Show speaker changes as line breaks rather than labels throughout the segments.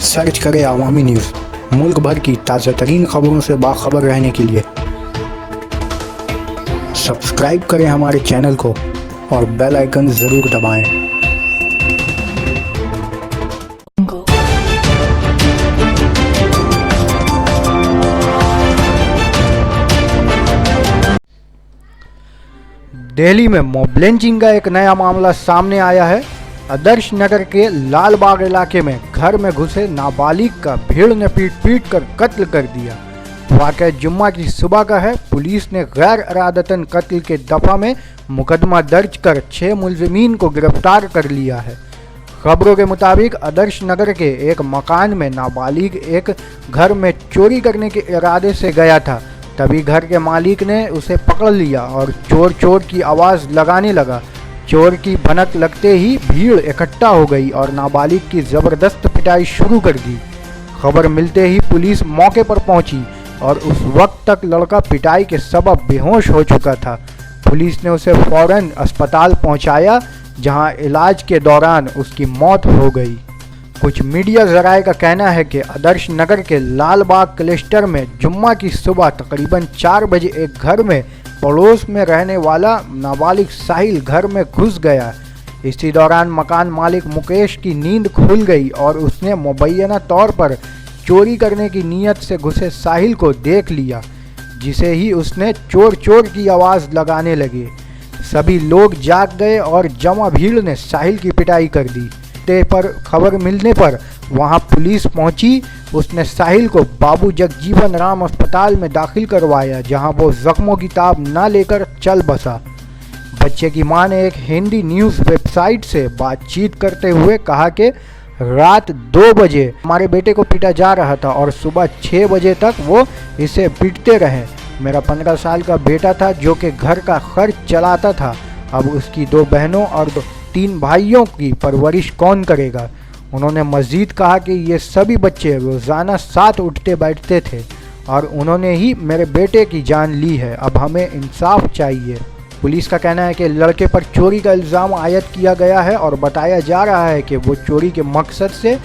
Search करें अवामी news. मुल्क भर की ताज़ा तरीन खबरों से बाखबर रहने के लिए सब्सक्राइब करें हमारे चैनल को और बेल आइकन ज़रूर दबाएं। दिल्ली में मॉब लिंचिंग का एक नया मामला सामने आया है। आदर्श नगर के लाल बाग इलाके में घर में घुसे नाबालिग का भीड़ ने पीट कर कत्ल कर दिया। वाक़या जुम्मा की सुबह का है। पुलिस ने गैर इरादतन कत्ल के दफ़ा में मुकदमा दर्ज कर 6 मुलजिमीन को गिरफ्तार कर लिया है। खबरों के मुताबिक आदर्श नगर के एक मकान में नाबालिग एक घर में चोरी करने के इरादे से गया था। तभी घर के मालिक ने उसे पकड़ लिया और चोर चोर की आवाज़ लगाने लगा। चोर की भनक लगते ही भीड़ इकट्ठा हो गई और नाबालिग की ज़बरदस्त पिटाई शुरू कर दी। खबर मिलते ही पुलिस मौके पर पहुंची और उस वक्त तक लड़का पिटाई के सबब बेहोश हो चुका था। पुलिस ने उसे फ़ौरन अस्पताल पहुंचाया, जहां इलाज के दौरान उसकी मौत हो गई। कुछ मीडिया ज़राए का कहना है कि आदर्श नगर के लाल बाग क्लस्टर में जुम्मा की सुबह तकरीबन 4 बजे एक घर में पड़ोस में रहने वाला नाबालिग साहिल घर में घुस गया। इसी दौरान मकान मालिक मुकेश की नींद खुल गई और उसने मुबैना तौर पर चोरी करने की नीयत से घुसे साहिल को देख लिया, जिसे ही उसने चोर चोर की आवाज़ लगाने लगे। सभी लोग जाग गए और जमा भीड़ ने साहिल की पिटाई कर दी। पर खबर मिलने पर वहां पुलिस पहुंची। उसने साहिल को बाबू जगजीवन राम अस्पताल में दाखिल करवाया, जहां वो जख्मों की ताब न लेकर चल बसा। बच्चे की मां ने एक हिंदी न्यूज़ वेबसाइट से बातचीत करते हुए कहा कि रात 2 बजे हमारे बेटे को पीटा जा रहा था और सुबह 6 बजे तक वो इसे पीटते रहे। मेरा 15 साल का बेटा था जो कि घर का खर्च चलाता था। अब उसकी 2 बहनों और 3 भाइयों की परवरिश कौन करेगा। उन्होंने मज़ीद कहा कि ये सभी बच्चे रोज़ाना साथ उठते बैठते थे और उन्होंने ही मेरे बेटे की जान ली है। अब हमें इंसाफ चाहिए। पुलिस का कहना है कि लड़के पर चोरी का इल्ज़ाम आयद किया गया है और बताया जा रहा है कि वो चोरी के मकसद से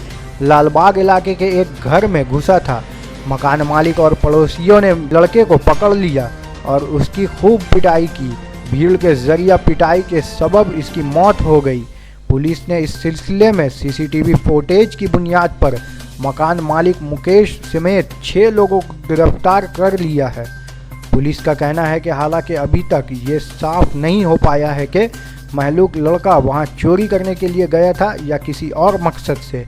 लालबाग इलाके के एक घर में घुसा था। मकान मालिक और पड़ोसियों ने लड़के को पकड़ लिया और उसकी खूब पिटाई की। भीड़ के जरिए पिटाई के सबब इसकी मौत हो गई। पुलिस ने इस सिलसिले में सीसीटीवी फुटेज की बुनियाद पर मकान मालिक मुकेश समेत 6 लोगों को गिरफ्तार कर लिया है। पुलिस का कहना है कि हालांकि अभी तक ये साफ नहीं हो पाया है कि महलूक लड़का वहां चोरी करने के लिए गया था या किसी और मकसद से।